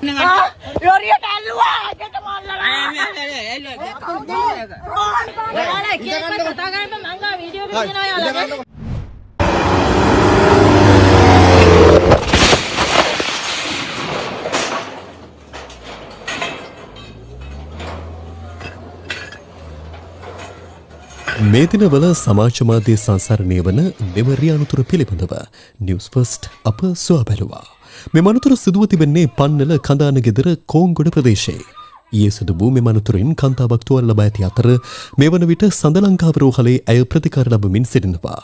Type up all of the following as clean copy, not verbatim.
ලොරියට ඇල්ලුවා අදට මල්ලලා කතා කරන්න මං ගා වීඩියෝ එක තියෙනවා යාළුවා මේ දිනවල සමාජ මාධ්‍ය සංසරණය වන මෙම රියානුතුර පිළිබඳව නිවුස් ෆස්ට් අප සොයා බැලුවා. මෙම අනතුර සිදුව තිබෙන්නේ පන්නල කඳාන ගෙදර කෝංගොඩ ප්‍රදේශයේ. ඊයේ සිදු වූ මෙම අනතුරින් කාන්තාවක් තුවාල ලබා ඇති අතර මේ වන විට සඳලංකාව රෝහලේ ඇය ප්‍රතිකාර ලබමින් සිටිනවා.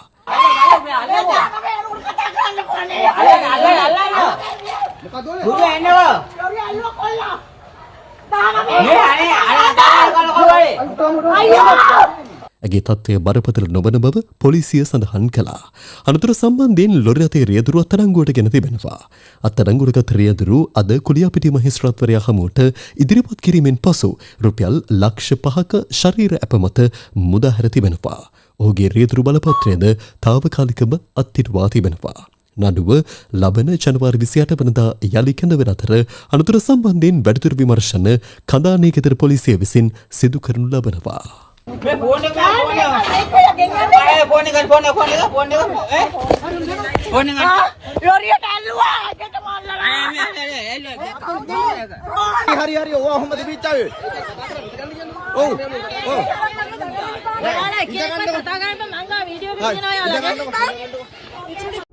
ඇගේ තත්ත්වය බරපතල නොවන බව පොලිසිය සඳහන් කළා. අනතුර සම්බන්ධයෙන් ලොරි රථයේ රියදුරු අත්අඩංගුවට ගෙන තිබෙනවා. අත්අඩංගුවටගත් රියදුරු අද කුලියාපිටිය මහේස්ත්‍රාත්වරයා හමුවට ඉදිරිපත් කිරීමෙන් පසු රුපියල් ලක්ෂ 5ක ශරීර ඇප මත මුදා හැර තිබෙනවා. ඔහුගේ රියදුරු බලපත්‍රයද తాවකාලිකව අත්හිටුවා තිබෙනවා. නඩුව ලබන ජනවාරි 28 වෙනිදා යලි කැඳවන අතර අනතුර සම්බන්ධයෙන් වැඩිදුර විමර්ශන කඳානේ ගෙදර පොලිසිය විසින් සිදු කරනු ලබනවා. ලොරියට ඇල්ලුවා අදට මල්ලලා හරි ඔව් ඔහොමද පිටාවේ ඔව් කතා කරන්න මං ගා වීඩියෝ එක තියෙනවා යාළුවා